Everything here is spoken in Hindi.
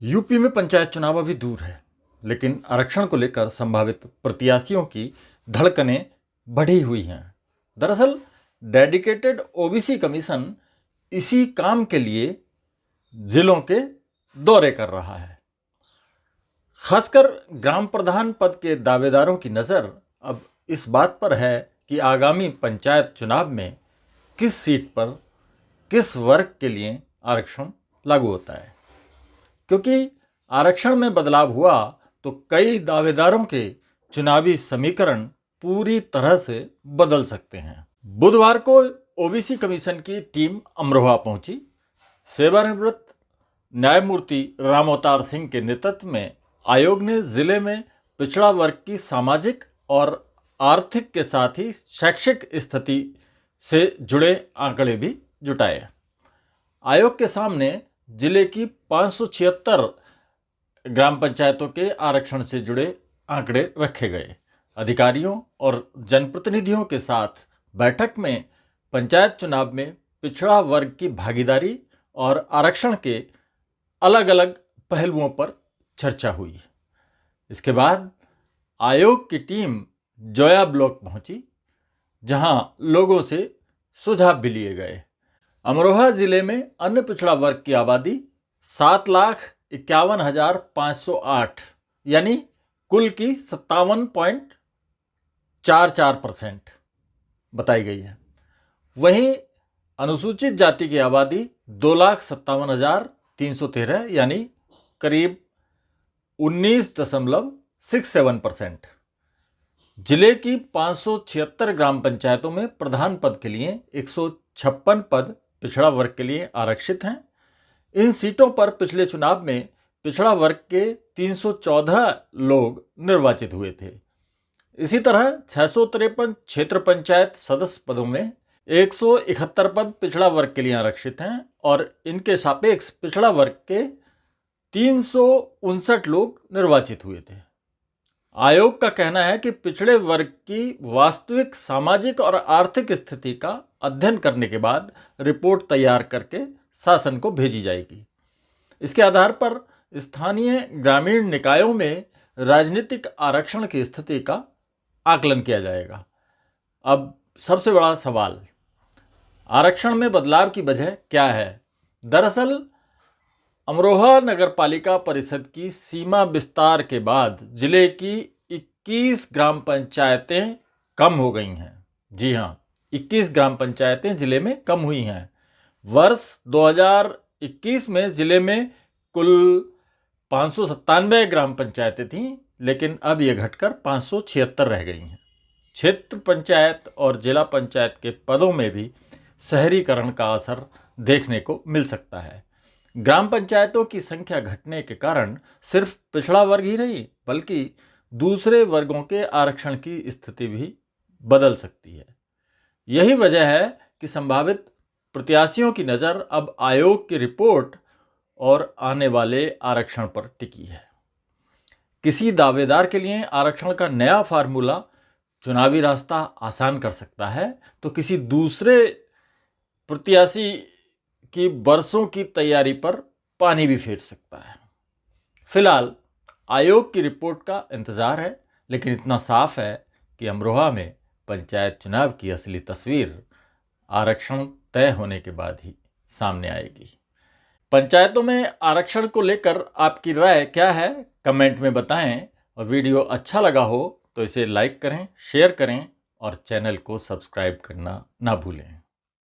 यूपी में पंचायत चुनाव अभी दूर है, लेकिन आरक्षण को लेकर संभावित प्रत्याशियों की धड़कनें बढ़ी हुई हैं। दरअसल डेडिकेटेड ओबीसी कमीशन इसी काम के लिए जिलों के दौरे कर रहा है। खासकर ग्राम प्रधान पद के दावेदारों की नज़र अब इस बात पर है कि आगामी पंचायत चुनाव में किस सीट पर किस वर्ग के लिए आरक्षण लागू होता है। क्योंकि आरक्षण में बदलाव हुआ तो कई दावेदारों के चुनावी समीकरण पूरी तरह से बदल सकते हैं। बुधवार को ओबीसी कमीशन की टीम अमरोहा पहुंची। सेवानिवृत्त न्यायमूर्ति राम अवतार सिंह के नेतृत्व में आयोग ने जिले में पिछड़ा वर्ग की सामाजिक और आर्थिक के साथ ही शैक्षिक स्थिति से जुड़े आंकड़े भी जुटाए। आयोग के सामने जिले की 576 ग्राम पंचायतों के आरक्षण से जुड़े आंकड़े रखे गए। अधिकारियों और जनप्रतिनिधियों के साथ बैठक में पंचायत चुनाव में पिछड़ा वर्ग की भागीदारी और आरक्षण के अलग अलग पहलुओं पर चर्चा हुई। इसके बाद आयोग की टीम जोया ब्लॉक पहुंची, जहां लोगों से सुझाव भी लिए गए। अमरोहा जिले में अन्य पिछड़ा वर्ग की आबादी 7,51,508 यानी कुल की 57.44% बताई गई है। वहीं अनुसूचित जाति की आबादी 2,57,313 यानी करीब 19.67%। जिले की 576 ग्राम पंचायतों में प्रधान पद के लिए 156 पद पिछड़ा वर्ग के लिए आरक्षित हैं। इन सीटों पर पिछले चुनाव में पिछड़ा वर्ग के 314 लोग निर्वाचित हुए थे। इसी तरह 653 क्षेत्र पंचायत सदस्य पदों में 171 पद पिछड़ा वर्ग के लिए आरक्षित हैं और इनके सापेक्ष पिछड़ा वर्ग के 359 लोग निर्वाचित हुए थे। आयोग का कहना है कि पिछड़े वर्ग की वास्तविक सामाजिक और आर्थिक स्थिति का अध्ययन करने के बाद रिपोर्ट तैयार करके शासन को भेजी जाएगी। इसके आधार पर स्थानीय ग्रामीण निकायों में राजनीतिक आरक्षण की स्थिति का आकलन किया जाएगा। अब सबसे बड़ा सवाल, आरक्षण में बदलाव की वजह क्या है? दरअसल अमरोहा नगरपालिका परिषद की सीमा विस्तार के बाद जिले की 21 ग्राम पंचायतें कम हो गई हैं। जी हाँ, 21 ग्राम पंचायतें जिले में कम हुई हैं। वर्ष 2021 में जिले में कुल 597 ग्राम पंचायतें थीं, लेकिन अब ये घटकर 576 रह गई हैं। क्षेत्र पंचायत और जिला पंचायत के पदों में भी शहरीकरण का असर देखने को मिल सकता है। ग्राम पंचायतों की संख्या घटने के कारण सिर्फ पिछड़ा वर्ग ही नहीं, बल्कि दूसरे वर्गों के आरक्षण की स्थिति भी बदल सकती है। यही वजह है कि संभावित प्रत्याशियों की नज़र अब आयोग की रिपोर्ट और आने वाले आरक्षण पर टिकी है। किसी दावेदार के लिए आरक्षण का नया फार्मूला चुनावी रास्ता आसान कर सकता है, तो किसी दूसरे प्रत्याशी की बरसों की तैयारी पर पानी भी फेर सकता है। फिलहाल आयोग की रिपोर्ट का इंतज़ार है, लेकिन इतना साफ है कि अमरोहा में पंचायत चुनाव की असली तस्वीर आरक्षण तय होने के बाद ही सामने आएगी। पंचायतों में आरक्षण को लेकर आपकी राय क्या है, कमेंट में बताएं। और वीडियो अच्छा लगा हो तो इसे लाइक करें, शेयर करें और चैनल को सब्सक्राइब करना ना भूलें।